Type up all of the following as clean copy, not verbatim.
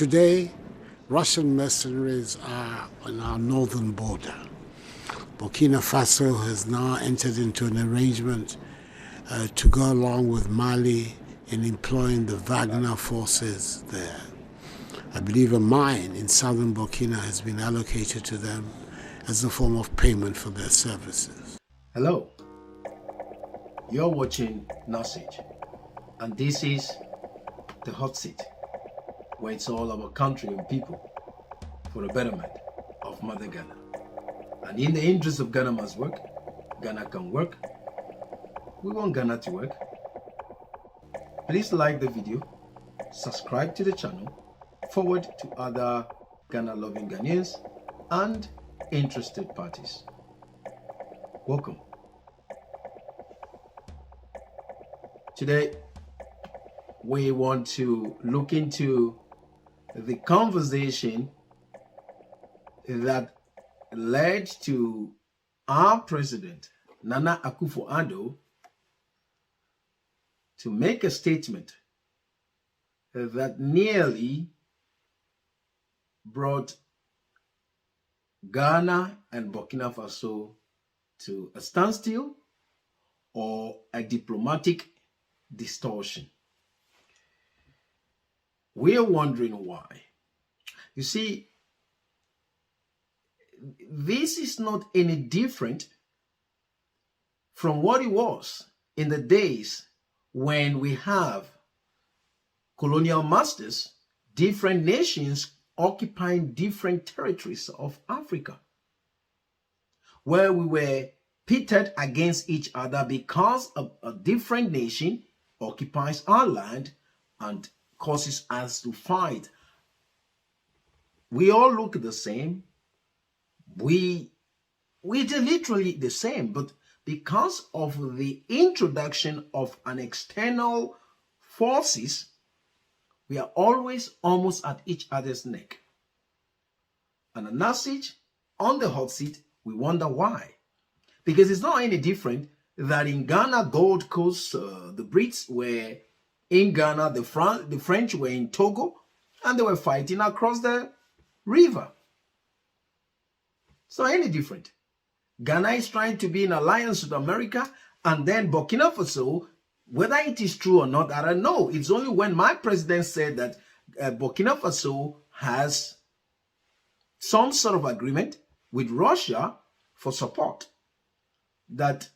Today, Russian mercenaries are on our northern border. Burkina-Faso has now entered into an arrangement to go along with Mali in employing the Wagner forces there. I believe a mine in southern Burkina has been allocated to them as a form of payment for their services. Hello, you're watching Message, and this is the Hot Seat, where it's all about country and people for the betterment of Mother Ghana. And in the interest of Ghana must work, Ghana can work, we want Ghana to work. Please like the video, subscribe to the channel, forward to other Ghana-loving Ghanaians and interested parties. Welcome. Today, we want to look into the conversation that led to our president, Nana Akoufo-Addo, to make a statement that nearly brought Ghana and Burkina Faso to a standstill or a diplomatic distortion. We are wondering why. You see, this is not any different from what it was in the days when we have colonial masters, different nations occupying different territories of Africa, where we were pitted against each other because a different nation occupies our land and causes us to fight. We all look the same. We're literally the same, but because of the introduction of an external forces, we are always almost at each other's neck. And a message on the hot seat, we wonder why. Because it's not any different that in Ghana, Gold Coast, the Brits were in Ghana, the French were in Togo, and they were fighting across the river. It's not any different. Ghana is trying to be in alliance with America, and then Burkina Faso, whether it is true or not, I don't know. It's only when my president said that Burkina Faso has some sort of agreement with Russia for support that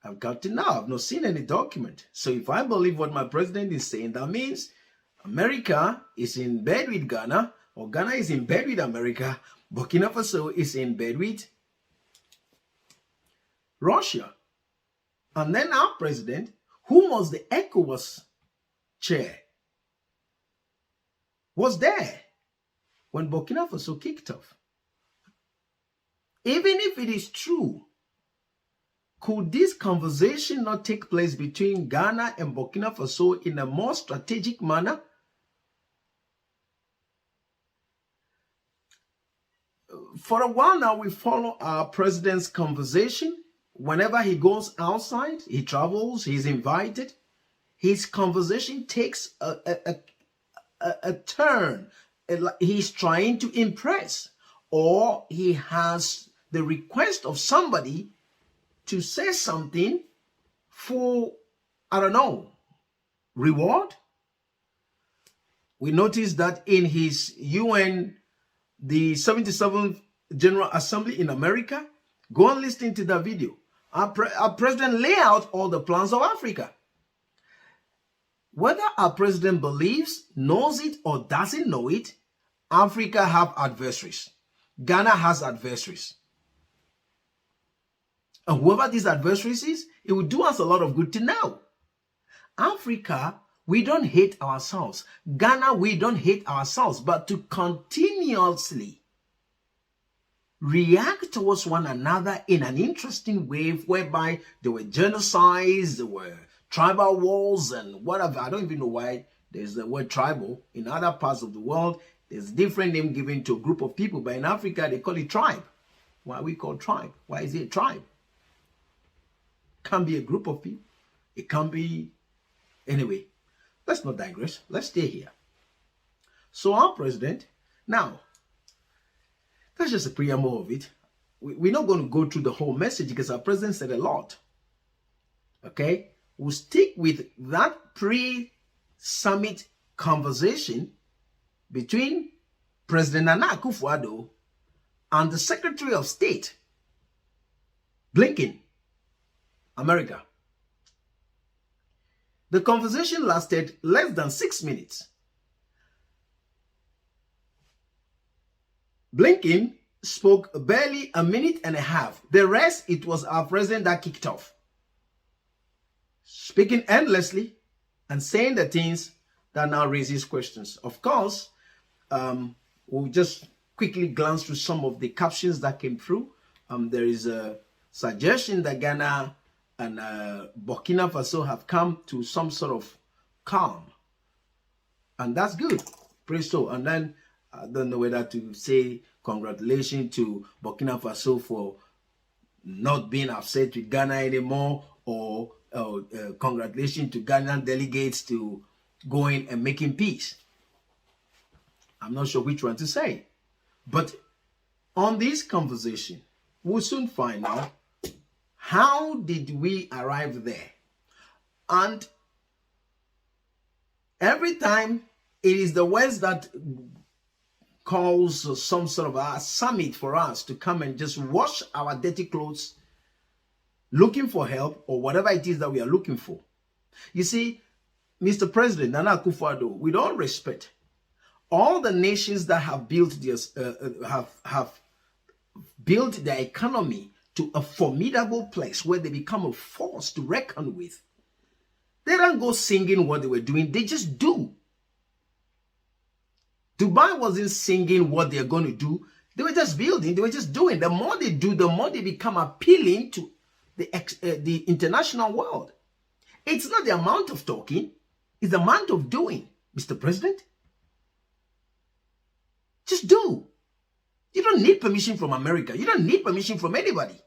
I've got to know. I've not seen any document. So if I believe what my president is saying, that means America is in bed with Ghana, or Ghana is in bed with America, Burkina Faso is in bed with Russia. And then our president, who was the ECOWAS chair, was there when Burkina Faso kicked off. Even if it is true, could this conversation not take place between Ghana and Burkina Faso in a more strategic manner? For a while now, we follow our president's conversation. Whenever he goes outside, he travels, he's invited. His conversation takes a turn. He's trying to impress, or he has the request of somebody to say something for, I don't know, reward. We noticed that in his UN, the 77th General Assembly in America, go and listen to that video. Our president lay out all the plans of Africa. Whether our president believes, knows it, or doesn't know it, Africa have adversaries. Ghana has adversaries. And whoever these adversaries is, it will do us a lot of good to know. Africa, we don't hate ourselves. Ghana, we don't hate ourselves. But to continuously react towards one another in an interesting way, whereby there were genocides, there were tribal wars and whatever. I don't even know why there's the word tribal. In other parts of the world, there's a different name given to a group of people. But in Africa, they call it tribe. Why are we called tribe? Why is it a tribe? It can't be a group of people. It can't be... Anyway, let's not digress. Let's stay here. So our president, now, that's just a preamble of it. We're not going to go through the whole message because our president said a lot. Okay? We'll stick with that pre-summit conversation between President Nana Akoufo-Addo and the Secretary of State, Blinken, America. The conversation lasted less than 6 minutes. Blinken spoke barely a minute and a half. The rest, it was our president that kicked off, speaking endlessly and saying the things that now raises questions. Of course, we'll just quickly glance through some of the captions that came through. There is a suggestion that Ghana and Burkina Faso have come to some sort of calm. And that's good. Praise so. And then I don't know whether to say congratulations to Burkina Faso for not being upset with Ghana anymore, or congratulations to Ghanaian delegates to going and making peace. I'm not sure which one to say. But on this conversation, we'll soon find out how did we arrive there. And every time it is the West that calls some sort of a summit for us to come and just wash our dirty clothes, looking for help or whatever it is that we are looking for. You see, Mr. President Nana Akoufo-Addo, with all respect, all the nations that have built this, have built their economy to a formidable place where they become a force to reckon with, they don't go singing what they were doing, they just do. Dubai wasn't singing what they're going to do. They were just building. They were just doing. The more they do, the more they become appealing to the international world. It's not the amount of talking. It's the amount of doing, Mr. President. Just do. You don't need permission from America. You don't need permission from anybody.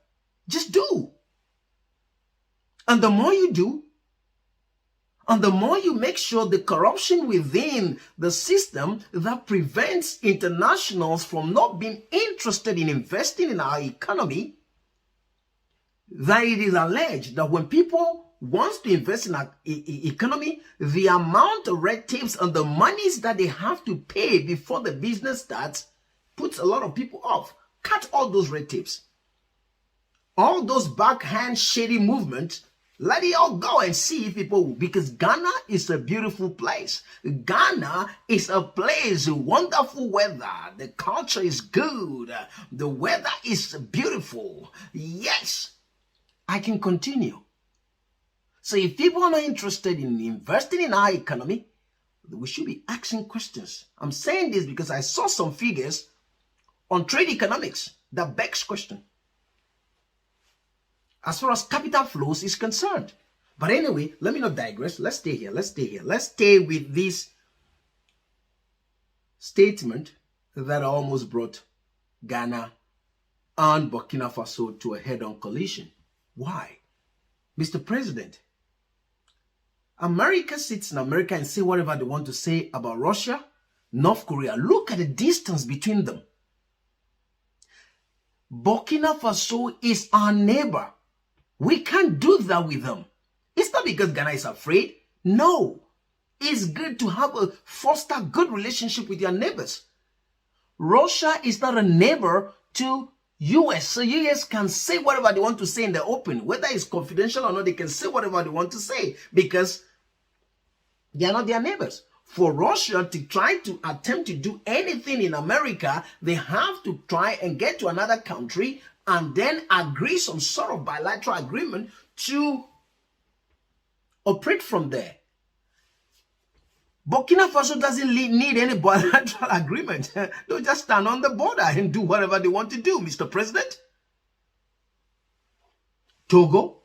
Just do. And the more you do, and the more you make sure the corruption within the system that prevents internationals from not being interested in investing in our economy, that it is alleged that when people want to invest in our economy, the amount of red tapes and the monies that they have to pay before the business starts puts a lot of people off. Cut all those red tapes. All those backhand shady movements, let it all go and see if people will. Because Ghana is a beautiful place. Ghana is a place, wonderful weather. The culture is good. The weather is beautiful. Yes, I can continue. So if people are not interested in investing in our economy, we should be asking questions. I'm saying this because I saw some figures on trade economics that begs question, as far as capital flows is concerned. But anyway, let me not digress. Let's stay here. Let's stay with this statement that almost brought Ghana and Burkina Faso to a head-on collision. Why? Mr. President, America sits in America and say whatever they want to say about Russia, North Korea. Look at the distance between them. Burkina Faso is our neighbor. We can't do that with them. It's not because Ghana is afraid. No. It's good to have a foster good relationship with your neighbors. Russia is not a neighbor to US. So US can say whatever they want to say in the open. Whether it's confidential or not, they can say whatever they want to say because they are not their neighbors. For Russia to try to attempt to do anything in America, they have to try and get to another country and then agree some sort of bilateral agreement to operate from there. Burkina Faso doesn't need any bilateral agreement. They'll just stand on the border and do whatever they want to do, Mr. President. Togo,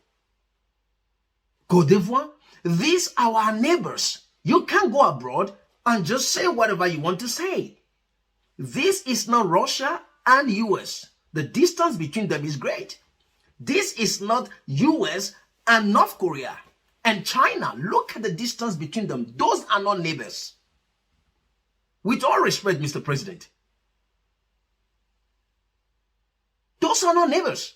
Côte d'Ivoire, these are our neighbors. You can't go abroad and just say whatever you want to say. This is not Russia and US. The distance between them is great. This is not US and North Korea and China. Look at the distance between them. Those are not neighbors. With all respect, Mr. President, those are not neighbors.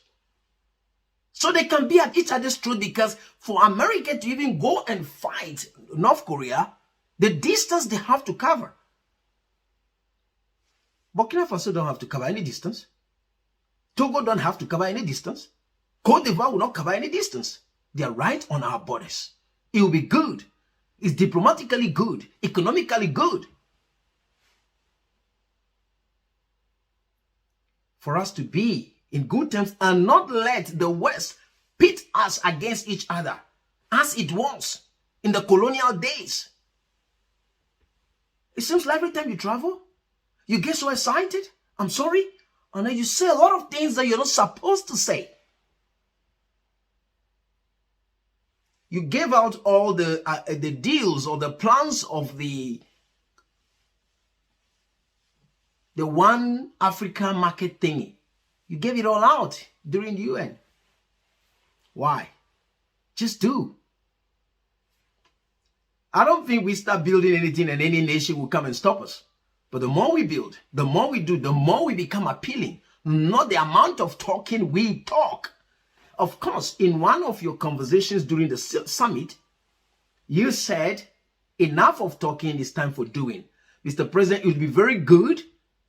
So they can be at each other's throat, because for America to even go and fight North Korea, the distance they have to cover. Burkina Faso don't have to cover any distance. Togo don't have to cover any distance. Cote d'Ivoire will not cover any distance. They are right on our borders. It will be good. It's diplomatically good, economically good, for us to be in good terms and not let the West pit us against each other as it was in the colonial days. It seems like every time you travel, you get so excited, I'm sorry, and then you say a lot of things that you're not supposed to say. You gave out all the deals or the plans of the one African market thingy. You gave it all out during the UN. Why? Just do. I don't think we start building anything and any nation will come and stop us. But the more we build, the more we do, the more we become appealing. Not the amount of talking we talk. Of course, in one of your conversations during the summit, you said, enough of talking, it's time for doing. Mr. President, it would be very good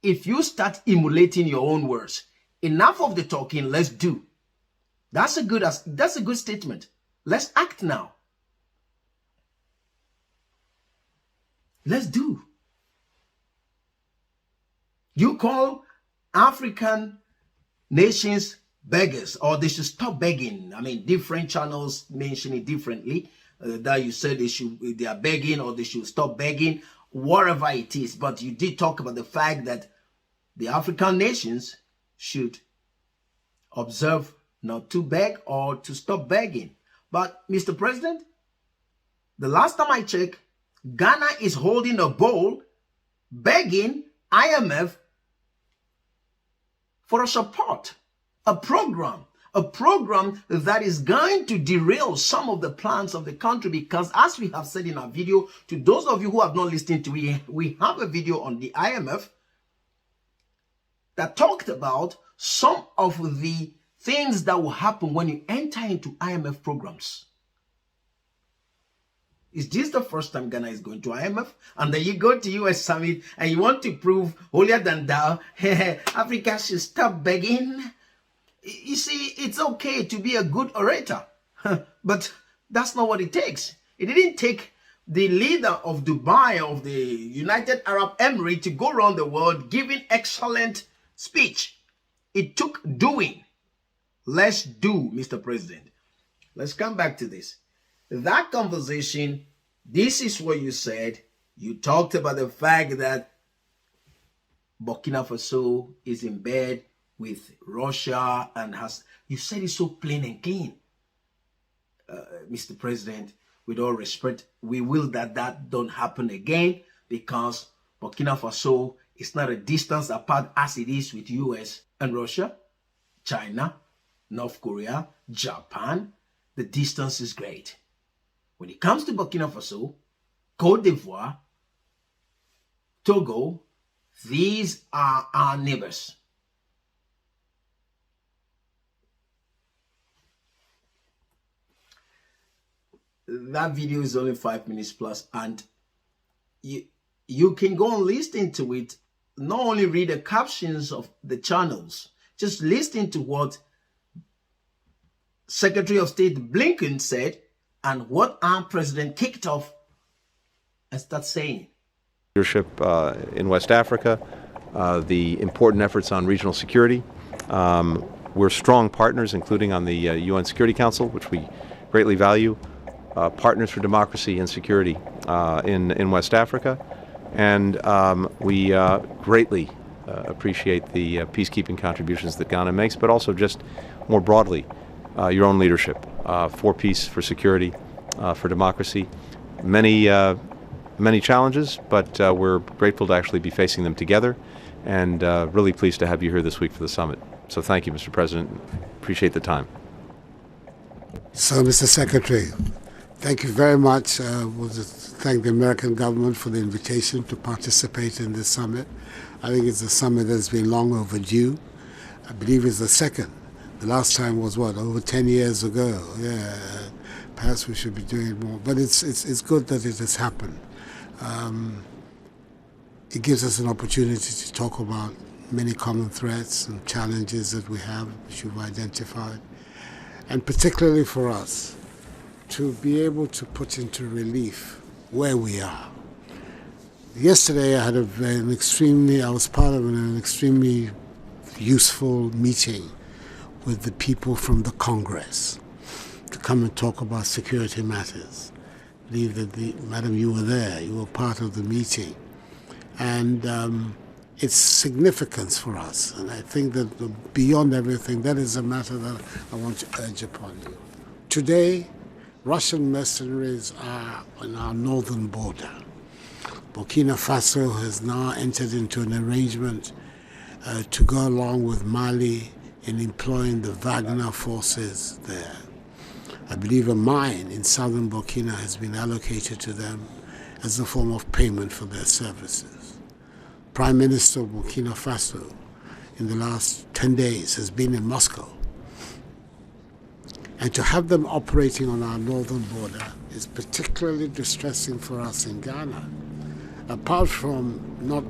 if you start emulating your own words. Enough of the talking, let's do. That's a good statement. Let's act now. Let's do. You call African nations beggars, or they should stop begging. I mean, different channels mention it differently. That you said they are begging, or they should stop begging, whatever it is. But you did talk about the fact that the African nations should observe not to beg or to stop begging. But Mr. President, the last time I checked, Ghana is holding a bowl begging IMF for a support, a program that is going to derail some of the plans of the country, because as we have said in our video, to those of you who have not listened to it, we have a video on the IMF that talked about some of the things that will happen when you enter into IMF programs. Is this the first time Ghana is going to IMF? And then you go to US Summit and you want to prove holier than thou, Africa should stop begging. You see, it's okay to be a good orator, but that's not what it takes. It didn't take the leader of Dubai, of the United Arab Emirates, to go around the world giving excellent speech. It took doing. Let's do, Mr. President. Let's come back to this. That conversation, this is what you said. You talked about the fact that Burkina Faso is in bed with Russia and you said it so plain and clean. Mr. President, with all respect, we will that don't happen again, because Burkina Faso is not a distance apart as it is with US and Russia, China, North Korea, Japan. The distance is great. When it comes to Burkina Faso, Cote d'Ivoire, Togo, these are our neighbors. That video is only 5 minutes plus, and you can go and listen to it. Not only read the captions of the channels, just listen to what Secretary of State Blinken said and what our president kicked off and start saying. Leadership in West Africa, the important efforts on regional security. We're strong partners, including on the UN Security Council, which we greatly value. Partners for democracy and security in West Africa. And we greatly appreciate the peacekeeping contributions that Ghana makes, but also just more broadly, your own leadership for peace, for security, for democracy. Many challenges, but we're grateful to actually be facing them together, and really pleased to have you here this week for the summit. So thank you, Mr. President. Appreciate the time. So, Mr. Secretary, Thank you very much. I want to thank the American government for the invitation to participate in this summit. I think it's a summit that's been long overdue. I believe it's the second. The last time was what, over 10 years ago? Yeah, perhaps we should be doing it more. But it's good that it has happened. It gives us an opportunity to talk about many common threats and challenges that we have, which you've identified. And particularly for us, to be able to put into relief where we are. Yesterday I had I was part of an extremely useful meeting with the people from the Congress to come and talk about security matters. I believe that, Madam, you were there, you were part of the meeting. And its significance for us. And I think that beyond everything, that is a matter that I want to urge upon you. Today, Russian mercenaries are on our northern border. Burkina-Faso has now entered into an arrangement to go along with Mali in employing the Wagner forces there. I believe a mine in southern Burkina has been allocated to them as a form of payment for their services. Prime Minister of Burkina Faso in the last 10 days has been in Moscow. And to have them operating on our northern border is particularly distressing for us in Ghana. Apart from not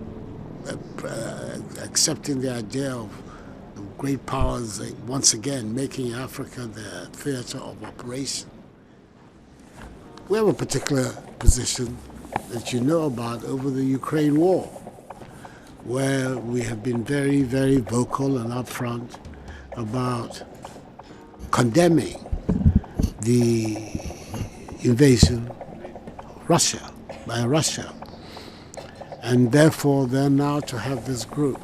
accepting the idea of the great powers once again making Africa their theater of operation, we have a particular position that you know about over the Ukraine war, where we have been very, very vocal and upfront about condemning the invasion of Russia by Russia. And therefore, then now to have this group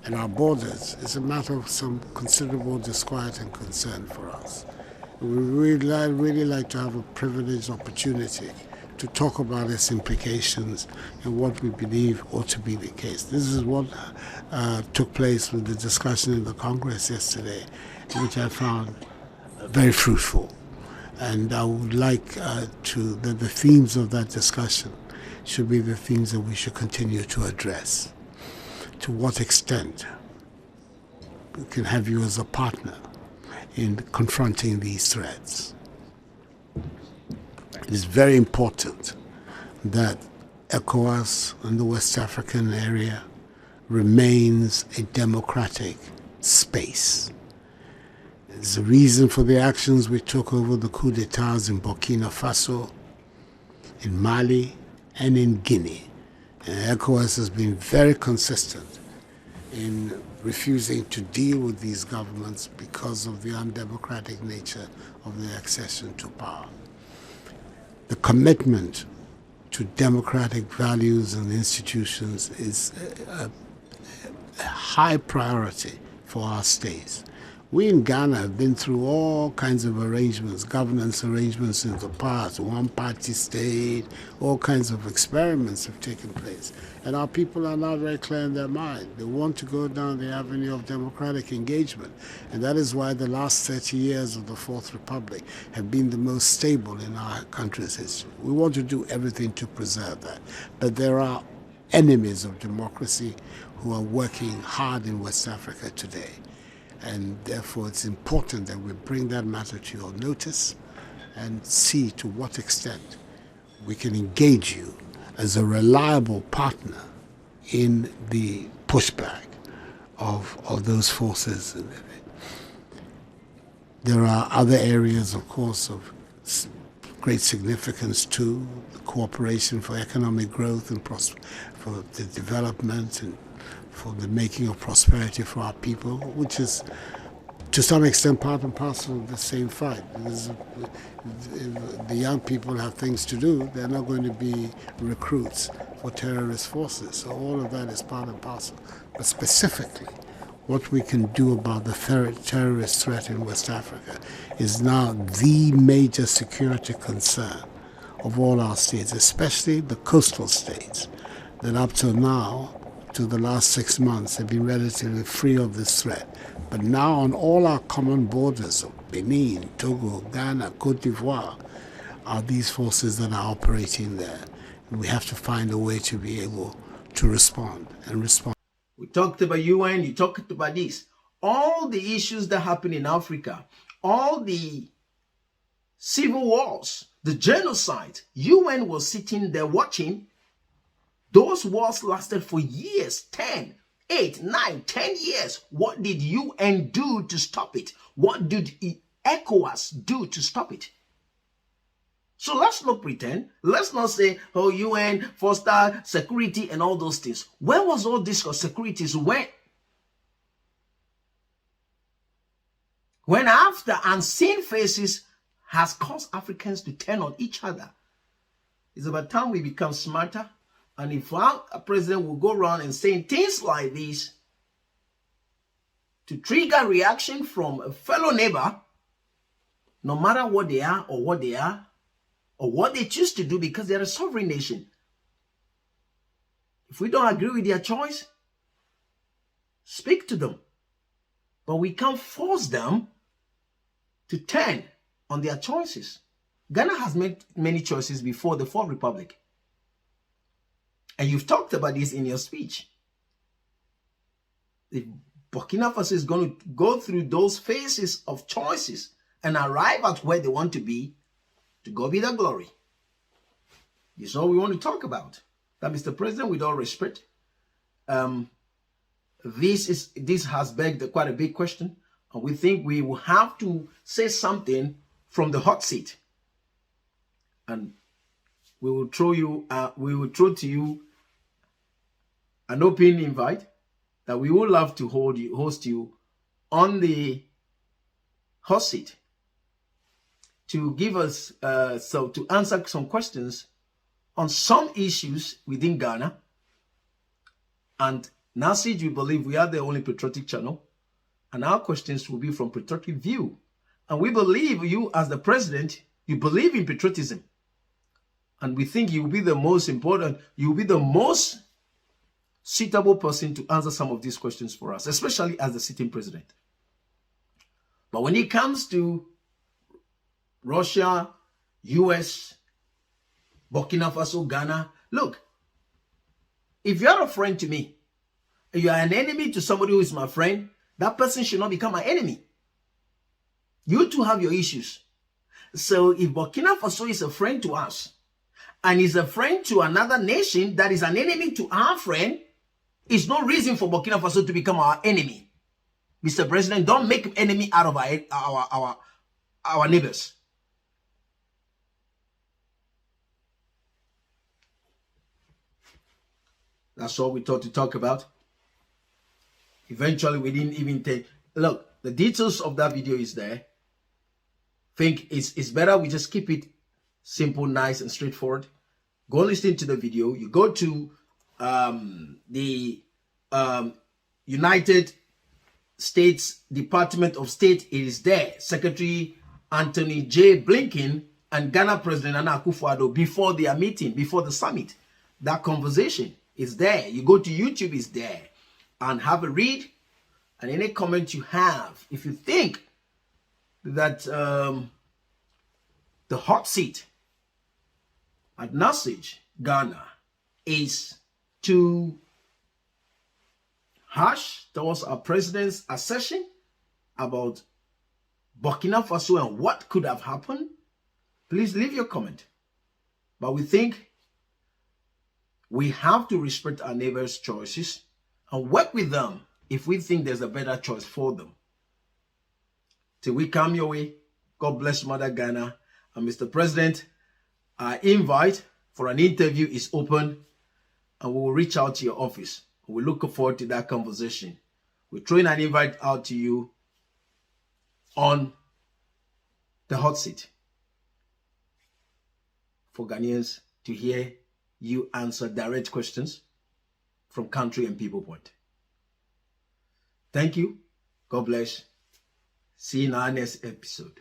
at our borders is a matter of some considerable disquiet and concern for us. We really like to have a privileged opportunity to talk about its implications and what we believe ought to be the case. This is what took place with the discussion in the Congress yesterday, which I found very fruitful. And I would like that the themes of that discussion should be the themes that we should continue to address. To what extent we can have you as a partner in confronting these threats. It is very important that ECOWAS and the West African area remains a democratic space. It's the reason for the actions we took over the coup d'etats in Burkina Faso, in Mali, and in Guinea. And ECOWAS has been very consistent in refusing to deal with these governments because of the undemocratic nature of their accession to power. The commitment to democratic values and institutions is a high priority for our states. We in Ghana have been through all kinds of arrangements, governance arrangements in the past, one-party state, all kinds of experiments have taken place. And our people are now very clear in their mind. They want to go down the avenue of democratic engagement. And that is why the last 30 years of the Fourth Republic have been the most stable in our country's history. We want to do everything to preserve that. But there are enemies of democracy who are working hard in West Africa today. And therefore it's important that we bring that matter to your notice and see to what extent we can engage you as a reliable partner in the pushback of those forces. There are other areas, of course, of great significance too, the cooperation for economic growth and for the development and for the making of prosperity for our people, which is to some extent part and parcel of the same fight. Because the young people have things to do, they're not going to be recruits for terrorist forces. So all of that is part and parcel. But specifically, what we can do about the terrorist threat in West Africa is now the major security concern of all our states, especially the coastal states, that up till now, to the last 6 months, have been relatively free of this threat. But now on all our common borders of Benin, Togo, Ghana, Cote d'Ivoire, are these forces that are operating there. And we have to find a way to be able to respond and respond. We talked about UN, you talked about this. All the issues that happen in Africa, all the civil wars, the genocide, UN was sitting there watching. Those wars lasted for years, 10, 8, 9, 10 years. What did UN do to stop it? What did ECOWAS do to stop it? So let's not pretend. Let's not say, oh, UN, foster security and all those things. Where was all this securities? When after unseen faces has caused Africans to turn on each other. It's about time we become smarter. And if our president will go around and saying things like this to trigger reaction from a fellow neighbor, no matter what they are or what they choose to do, because they're a sovereign nation. If we don't agree with their choice, speak to them. But we can't force them to turn on their choices. Ghana has made many choices before the Fourth Republic. And you've talked about this in your speech. If Burkina Faso is going to go through those phases of choices and arrive at where they want to be, to God be the glory. This is all we want to talk about. That, Mr. President, with all respect, this has begged quite a big question. And we think we will have to say something from the hot seat. And we will throw to you an open invite that we would love to host you on the hot seat to give us to answer some questions on some issues within Ghana. And Nasij, we believe we are the only patriotic channel, and our questions will be from patriotic view. And we believe you, as the president, you believe in patriotism. And we think you will be the most important, you will be the most suitable person to answer some of these questions for us, especially as the sitting president. But when it comes to Russia, US, Burkina Faso, Ghana, look, if you're a friend to me, and you are an enemy to somebody who is my friend, that person should not become my enemy. You two have your issues. So if Burkina Faso is a friend to us, and is a friend to another nation that is an enemy to our friend, it's no reason for Burkina Faso to become our enemy. Mr. President, don't make an enemy out of our neighbors. That's all we thought to talk about. Eventually, we didn't even take... Look, the details of that video is there. Think it's better we just keep it simple, nice, and straightforward. Go listen to the video. You go to the United States Department of State. It is there. Secretary Anthony J. Blinken and Ghana President Nana Akoufo-Addo before their meeting, before the summit. That conversation is there. You go to YouTube, it's there. And have a read. And any comment you have, if you think that the hot seat at Nasij, Ghana, is too harsh towards our president's assertion about Burkina Faso and what could have happened, please leave your comment. But we think we have to respect our neighbors' choices and work with them if we think there's a better choice for them. Till we come your way, God bless Mother Ghana. And Mr. President, our invite for an interview is open, and we will reach out to your office. We look forward to that conversation. We're throwing an invite out to you on the hot seat for Ghanaians to hear you answer direct questions from country and people point. Thank you. God bless. See you in our next episode.